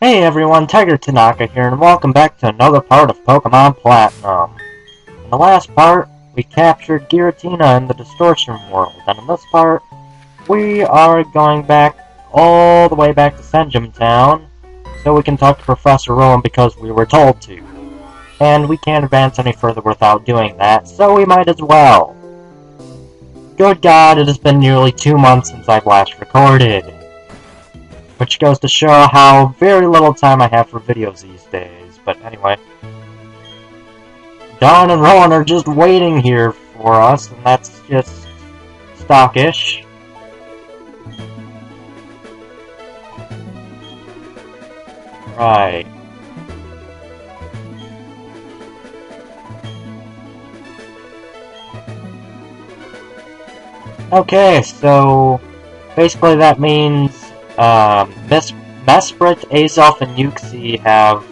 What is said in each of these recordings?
Hey everyone, Tigertenaka here, and welcome back to another part of Pokemon Platinum. In the last part, we captured Giratina in the Distortion World, and in this part, we are going back all the way back to Senjum Town, so we can talk to Professor Rowan because we were told to. And we can't advance any further without doing that, so we might as well. Good God, it has been nearly 2 months since I've last recorded. Which goes to show how very little time I have for videos these days. But anyway, Dawn and Rowan are just waiting here for us, and that's just stockish. Right. Okay, so basically that means Mesprit, Azoth, and Uxie have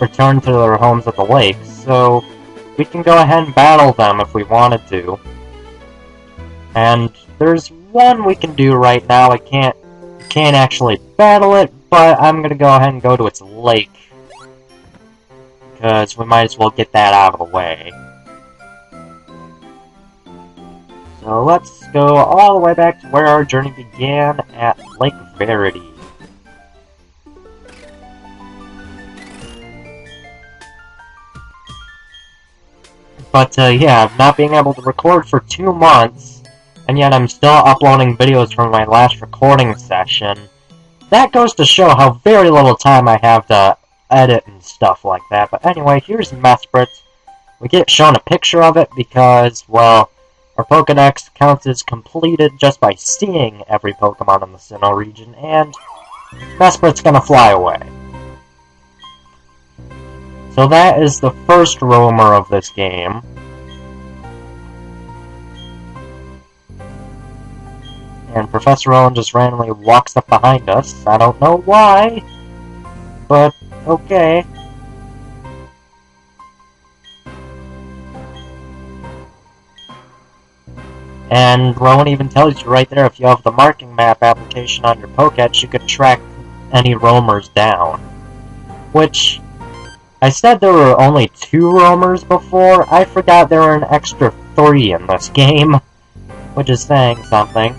returned to their homes at the lake, so we can go ahead and battle them if we wanted to. And there's one we can do right now. I can't actually battle it, but I'm gonna go ahead and go to its lake because we might as well get that out of the way. So let's go all the way back to where our journey began at Lake Verity. But yeah, not being able to record for 2 months, and yet I'm still uploading videos from my last recording session. That goes to show how very little time I have to edit and stuff like that. But anyway, here's Mesprit. We get shown a picture of it because, well, our Pokedex counts as completed just by seeing every Pokemon in the Sinnoh region, and Mesprit's gonna fly away. So that is the first roamer of this game. And Professor Owen just randomly walks up behind us. I don't know why, but okay. And Rowan even tells you right there, if you have the marking map application on your Pokédex, you can track any roamers down. Which, I said there were only 2 roamers before. I forgot there were an extra 3 in this game, which is saying something.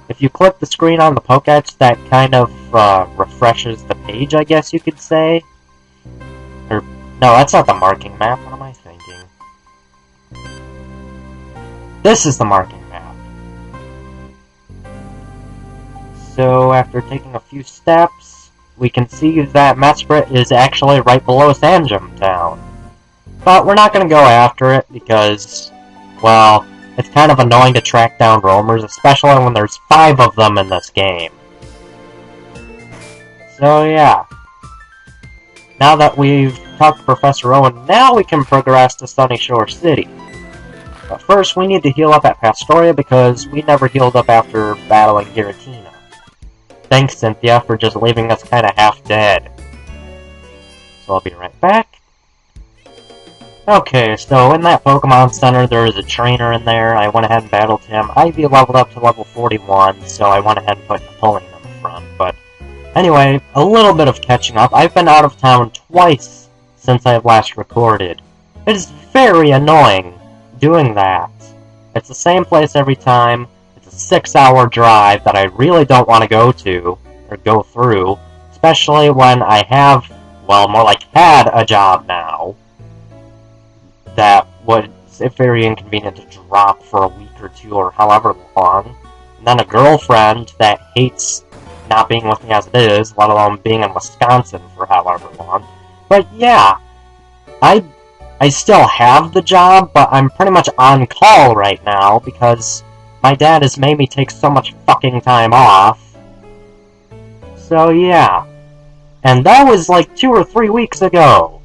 If you click the screen on the Pokédex, that kind of refreshes the page, I guess you could say. Or, no, that's not the marking map. What am I thinking? This is the marking map. So, after taking a few steps, we can see that Mesprit is actually right below Senjum Town. But we're not going to go after it because, well, it's kind of annoying to track down roamers, especially when there's 5 of them in this game. So, yeah. Now that we've talked to Professor Owen, now we can progress to Sunny Shore City. But first, we need to heal up at Pastoria because we never healed up after battling Giratina. Thanks, Cynthia, for just leaving us kinda half dead. So I'll be right back. Okay, so in that Pokemon Center, there is a trainer in there. I went ahead and battled him. Ivy leveled up to level 41, so I went ahead and put Napoleon in the front. But anyway, a little bit of catching up. I've been out of town twice since I've last recorded. It is very annoying doing that. It's the same place every time. It's a 6-hour drive that I really don't want to go to, or go through, especially when I have, well, more like had a job now that was very inconvenient to drop for a week or 2 or however long, and then a girlfriend that hates not being with me as it is, let alone being in Wisconsin for however long. But yeah, I still have the job, but I'm pretty much on call right now because my dad has made me take so much fucking time off. So yeah. And that was like 2 or 3 weeks ago.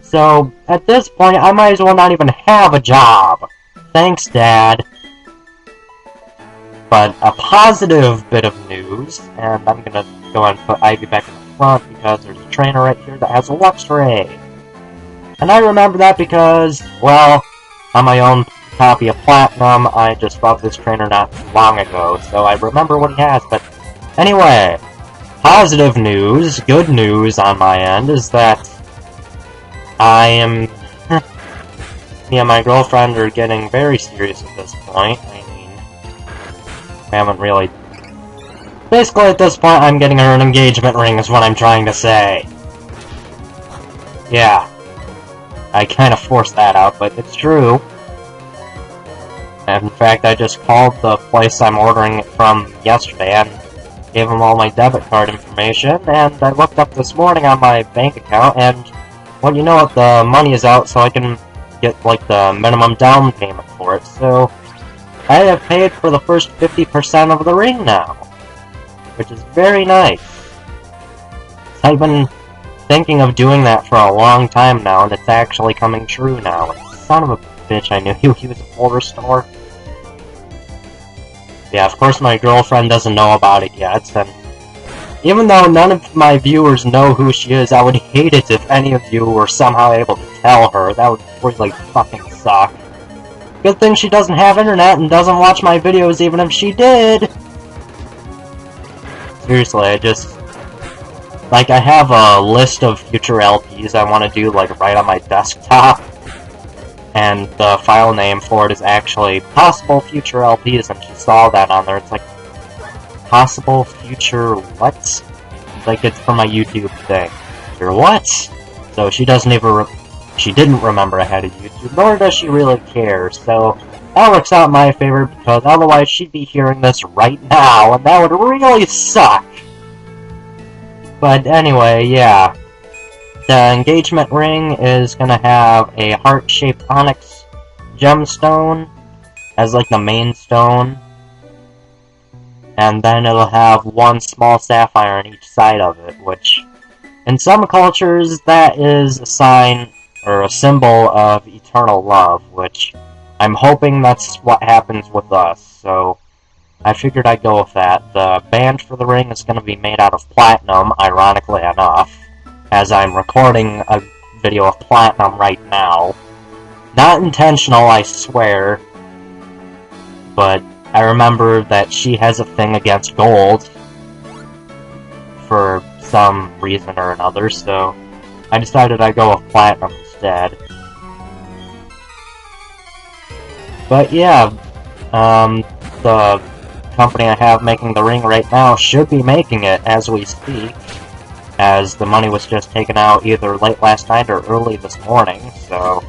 So at this point, I might as well not even have a job. Thanks, Dad. But a positive bit of news, and I'm gonna go ahead and put Ivy back in the front because there's a trainer right here that has a Luxray. And I remember that because, well, on my own copy of Platinum, I just bought this trainer not too long ago, so I remember what he has, but anyway, positive news, good news on my end, is that I am... me and my girlfriend are getting very serious at this point. I mean, we haven't really... Basically, at this point, I'm getting her an engagement ring, is what I'm trying to say. Yeah. I kind of forced that out, but it's true. And in fact, I just called the place I'm ordering it from yesterday and gave them all my debit card information, and I looked up this morning on my bank account, and, well, you know what, the money is out, so I can get, like, the minimum down payment for it, so I have paid for the first 50% of the ring now, which is very nice. I've been thinking of doing that for a long time now, and it's actually coming true now. Son of a bitch, I knew he was a Folder store. Yeah, of course my girlfriend doesn't know about it yet, and even though none of my viewers know who she is, I would hate it if any of you were somehow able to tell her. That would really fucking suck. Good thing she doesn't have internet and doesn't watch my videos even if she did! Seriously, I just... like, I have a list of future LPs I want to do, like, right on my desktop. And the file name for it is actually Possible Future LPs, and she saw that on there. It's like, Possible Future what? Like, it's from my YouTube thing. You're what? So she doesn't even she didn't remember I had a YouTube, nor does she really care, so that works out in my favor, because otherwise she'd be hearing this right now, and that would really suck! But anyway, yeah. The engagement ring is gonna have a heart-shaped onyx gemstone as like the main stone, and then it'll have one small sapphire on each side of it, which in some cultures that is a sign or a symbol of eternal love, which I'm hoping that's what happens with us, so I figured I'd go with that. The band for the ring is going to be made out of platinum, ironically enough, as I'm recording a video of platinum right now. Not intentional, I swear, but I remember that she has a thing against gold for some reason or another, so I decided I'd go with platinum instead. But yeah, the company I have making the ring right now should be making it as we speak, as the money was just taken out either late last night or early this morning, so...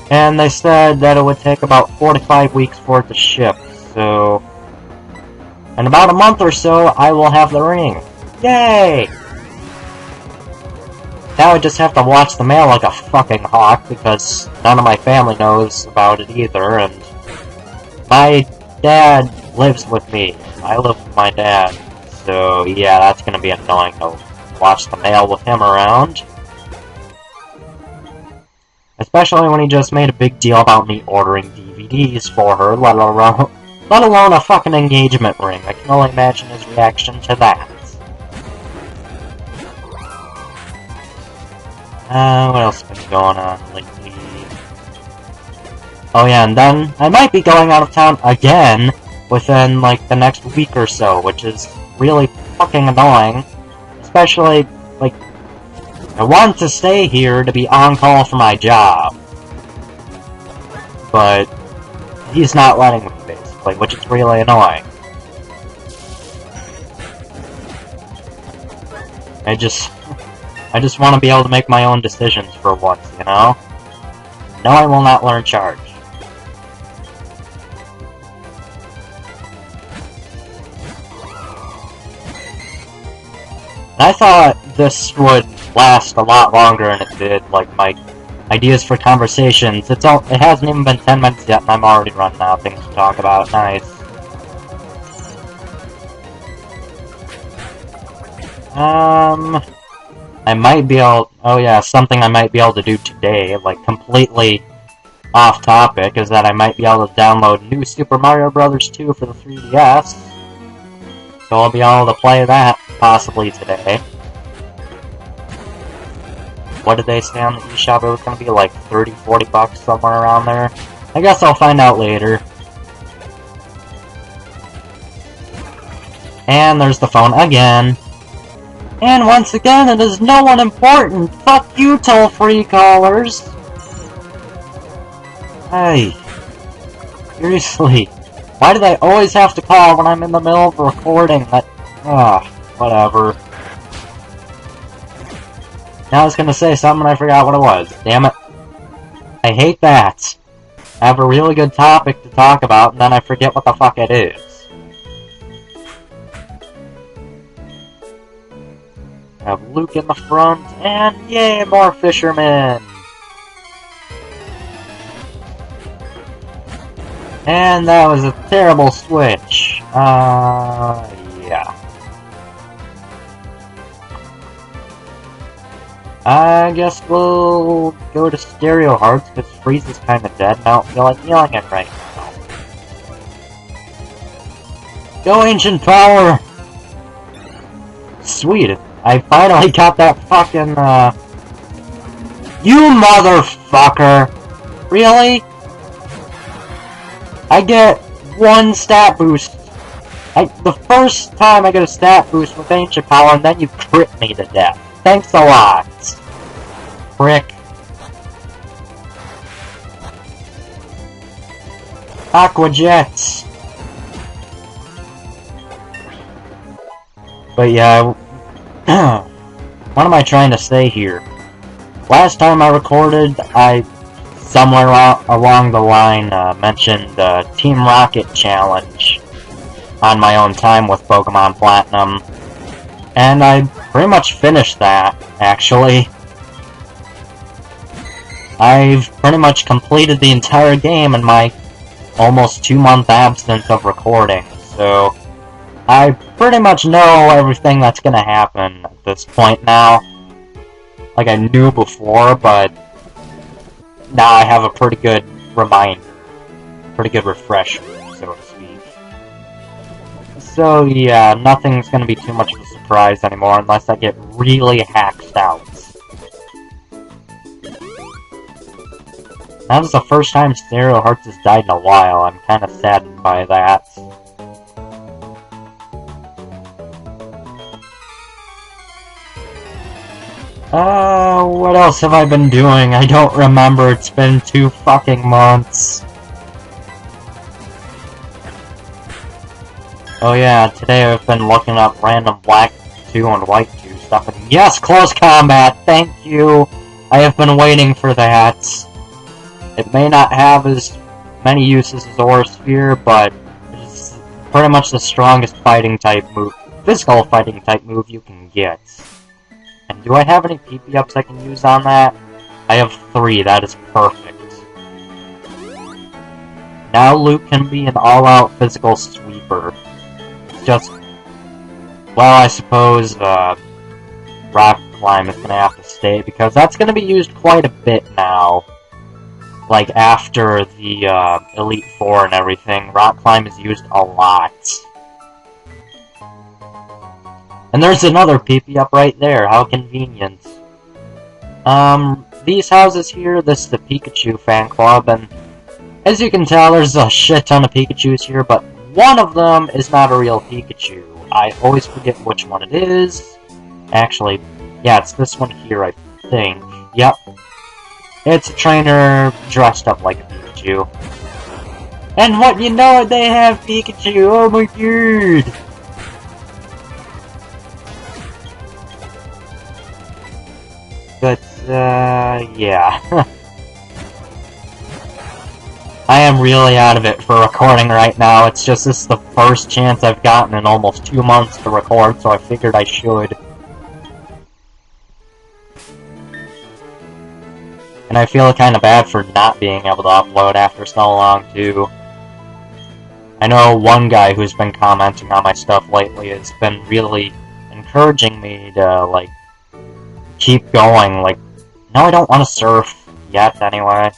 And they said that it would take about 4 to 5 weeks for it to ship, so... in about a month or so, I will have the ring. Yay! Now I just have to watch the mail like a fucking hawk, because none of my family knows about it either, and my dad lives with me. I live with my dad, so yeah, that's gonna be annoying to watch the mail with him around. Especially when he just made a big deal about me ordering DVDs for her, let alone a fucking engagement ring. I can only imagine his reaction to that. What else has been going on lately? Oh yeah, and then I might be going out of town again within, like, the next week or so, which is really fucking annoying. Especially, like, I want to stay here to be on call for my job. But he's not letting me, basically, which is really annoying. I just want to be able to make my own decisions for once, you know? No, I will not learn charge. I thought this would last a lot longer than it did, like my ideas for conversations. It hasn't even been 10 minutes yet and I'm already running out of things to talk about. Nice. I might be able... oh yeah, something I might be able to do today, like completely off topic, is that I might be able to download New Super Mario Bros. 2 for the 3DS. So I'll be able to play that, possibly today. What did they say on the eShop? It was going to be like 30-40 bucks, somewhere around there. I guess I'll find out later. And there's the phone again. And once again, it is no one important. Fuck you, toll-free callers. Hey. Seriously. Why do they always have to call when I'm in the middle of recording? Whatever. Now I was gonna say something and I forgot what it was. Damn it. I hate that. I have a really good topic to talk about and then I forget what the fuck it is. I have Luke in the front, and yay, more fishermen! And that was a terrible switch. Yeah. I guess we'll go to Stereo Hearts, because Freeze is kinda dead, and I don't feel like yelling it right now. Go Ancient Power! Sweet, I finally got that fucking, You motherfucker! Really? I get one stat boost. The first time I get a stat boost with Ancient Power, and then you crit me to death. Thanks a lot. Prick. Aqua Jets. But yeah, what am I trying to say here? Last time I recorded, I somewhere along the line mentioned Team Rocket Challenge on my own time with Pokemon Platinum. And I pretty much finished that, actually. I've pretty much completed the entire game in my almost 2-month absence of recording, so I pretty much know everything that's gonna happen at this point now. Like I knew before, but now I have a pretty good reminder. Pretty good refresher, so to speak. So yeah, nothing's gonna be too much of a surprise anymore unless I get really hacked out. That was the first time Stereo Hearts has died in a while. I'm kinda saddened by that. What else have I been doing? I don't remember, it's been 2 fucking months. Oh yeah, today I've been looking up random Black 2 and White 2 stuff, and yes, close combat, thank you! I have been waiting for that. It may not have as many uses as Aura Sphere, but it's pretty much the strongest fighting type move, physical fighting type move you can get. And do I have any PP ups I can use on that? I have 3, that is perfect. Now Luke can be an all-out physical sweeper. It's just, well, I suppose, Rock Climb is gonna have to stay, because that's gonna be used quite a bit now. Like, after the, Elite Four and everything, Rock Climb is used a lot. And there's another PP up right there, how convenient. These houses here, this is the Pikachu fan club, and as you can tell, there's a shit ton of Pikachus here, but one of them is not a real Pikachu. I always forget which one it is. Actually, yeah, it's this one here, I think. Yep. It's a trainer dressed up like a Pikachu. And what, you know, they have Pikachu! Oh my god! But, yeah. I am really out of it for recording right now. It's just this is the first chance I've gotten in almost 2 months to record, so I figured I should. And I feel kind of bad for not being able to upload after so long, too. I know one guy who's been commenting on my stuff lately has been really encouraging me to, like, keep going. Like, no, I don't want to surf yet, anyway.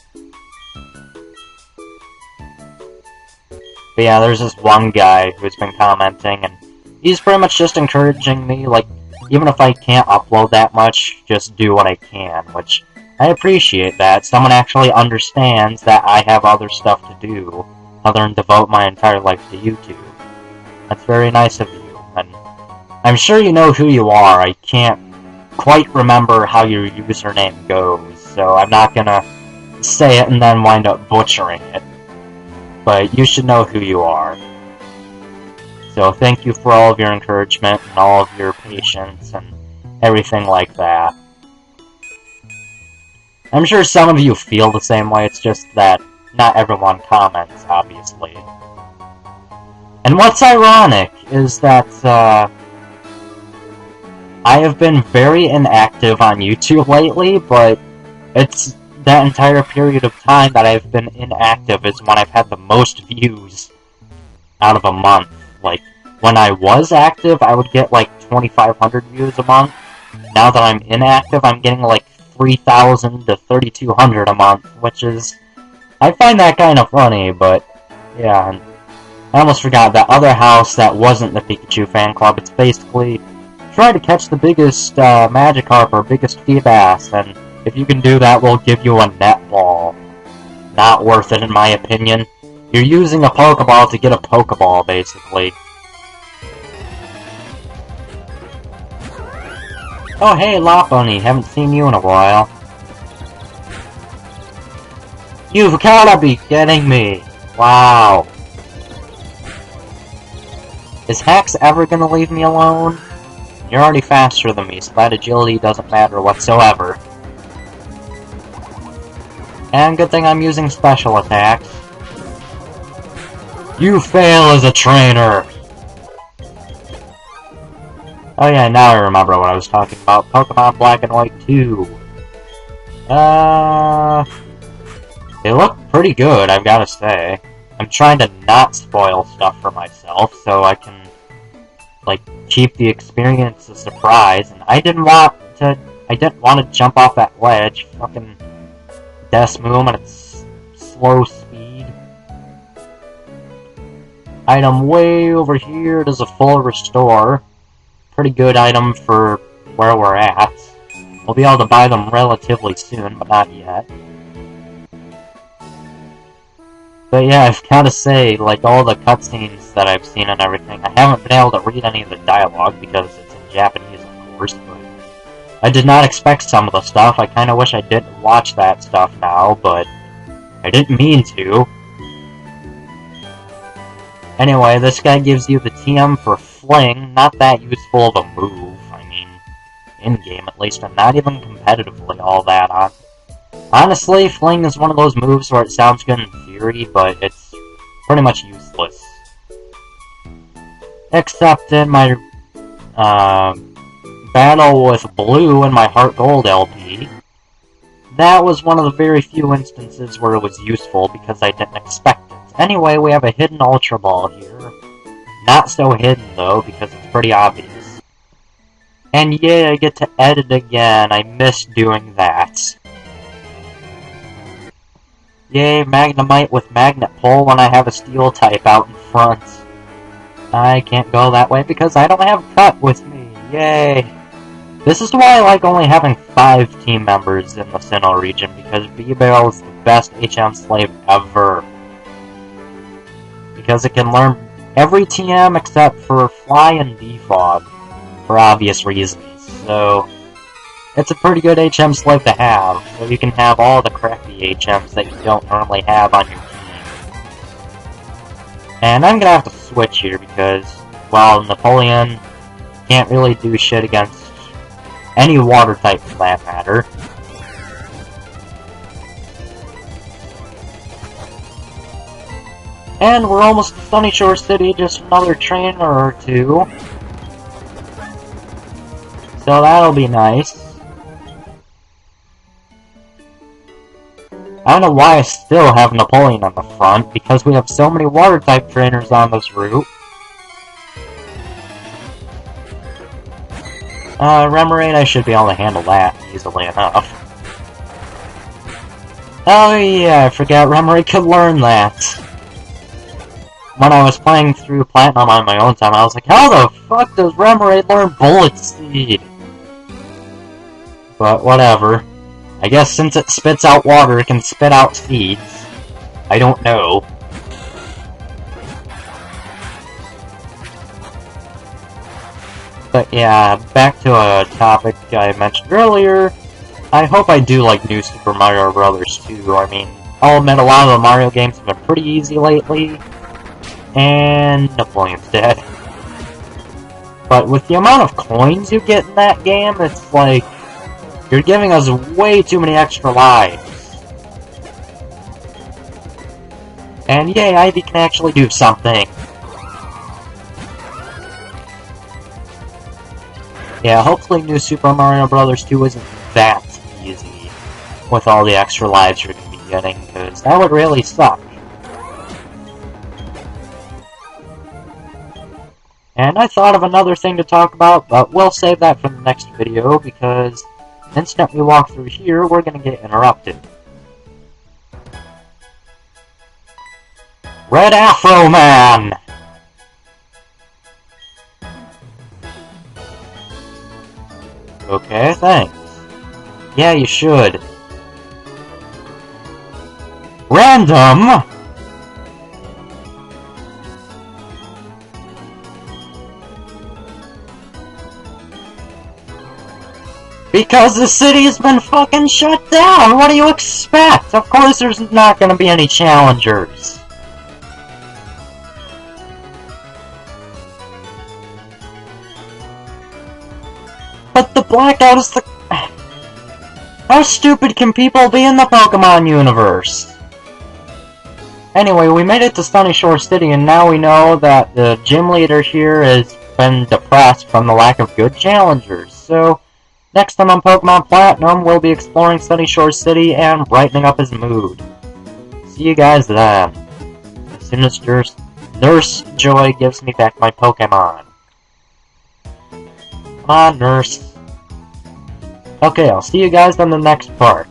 But yeah, there's this one guy who's been commenting, and he's pretty much just encouraging me, like, even if I can't upload that much, just do what I can, which I appreciate that. Someone actually understands that I have other stuff to do, other than devote my entire life to YouTube. That's very nice of you, and I'm sure you know who you are. I can't quite remember how your username goes, so I'm not gonna say it and then wind up butchering it. But you should know who you are. So thank you for all of your encouragement and all of your patience and everything like that. I'm sure some of you feel the same way, it's just that not everyone comments, obviously. And what's ironic is that, I have been very inactive on YouTube lately, but it's that entire period of time that I've been inactive is when I've had the most views out of a month. Like, when I was active, I would get like 2,500 views a month. Now that I'm inactive, I'm getting like 3,000 to 3,200 a month, which is... I find that kind of funny, but yeah. And I almost forgot that other house that wasn't the Pikachu fan club. It's basically try to catch the biggest Magikarp or biggest Feebas, and if you can do that, we'll give you a netball. Not worth it, in my opinion. You're using a Pokeball to get a Pokeball, basically. Oh, hey, Lopunny, haven't seen you in a while. You've gotta be kidding me! Wow. Is Hex ever gonna leave me alone? You're already faster than me, so that agility doesn't matter whatsoever. And good thing I'm using special attacks. You fail as a trainer! Oh yeah, now I remember what I was talking about. Pokemon Black and White 2. They look pretty good, I've gotta say. I'm trying to not spoil stuff for myself, so I can, like, keep the experience a surprise. And I didn't want to jump off that ledge. Fucking Desmoom at its slow speed. Item way over here does a full restore. Pretty good item for where we're at. We'll be able to buy them relatively soon, but not yet. But yeah, I've gotta say, like, all the cutscenes that I've seen and everything, I haven't been able to read any of the dialogue because it's in Japanese, of course, but I did not expect some of the stuff. I kinda wish I didn't watch that stuff now, but I didn't mean to. Anyway, this guy gives you the TM for Fling, not that useful of a move, I mean, in-game at least, and not even competitively all that. Honestly, Fling is one of those moves where it sounds good in theory, but it's pretty much useless. Except in my battle with Blue in my Heart Gold LP. That was one of the very few instances where it was useful because I didn't expect it. Anyway, we have a hidden Ultra Ball here. Not so hidden, though, because it's pretty obvious. And yay, I get to edit again. I miss doing that. Yay, Magnemite with Magnet Pull when I have a Steel type out in front. I can't go that way because I don't have Cut with me. Yay! This is why I like only having 5 team members in the Sinnoh region, because B-Barrel is the best HM slave ever. Because it can learn every TM except for Fly and Defog, for obvious reasons. So, it's a pretty good HM slave to have, so you can have all the crappy HMs that you don't normally have on your team. And I'm gonna have to switch here because, well, Napoleon can't really do shit against any water type for that matter. And we're almost to Sunyshore City, just another trainer or two. So that'll be nice. I don't know why I still have Napoleon on the front, because we have so many water type trainers on this route. Remoraid, I should be able to handle that easily enough. Oh yeah, I forgot Remoraid could learn that. When I was playing through Platinum on my own time, I was like, how the fuck does Remoraid learn Bullet Seed? But whatever. I guess since it spits out water, it can spit out seeds. I don't know. But yeah, back to a topic I mentioned earlier. I hope I do like New Super Mario Bros. 2. I mean, I'll admit a lot of the Mario games have been pretty easy lately. And Napoleon's dead. But with the amount of coins you get in that game, it's like, you're giving us way too many extra lives. And yay, Ivy can actually do something. Yeah, hopefully New Super Mario Bros. 2 isn't that easy with all the extra lives you're going to be getting, because that would really suck. And I thought of another thing to talk about, but we'll save that for the next video, because the instant we walk through here, we're going to get interrupted. Red Afro Man! Okay, thanks. Yeah, you should. Random! Because the city has been fucking shut down! What do you expect? Of course there's not gonna be any challengers. But the blackout is the... How stupid can people be in the Pokemon universe? Anyway, we made it to Sunny Shore City, and now we know that the gym leader here has been depressed from the lack of good challengers. So, next time on Pokemon Platinum, we'll be exploring Sunny Shore City and brightening up his mood. See you guys then. As soon as Nurse Joy gives me back my Pokemon. Come on, Nurse. Okay, I'll see you guys on the next part.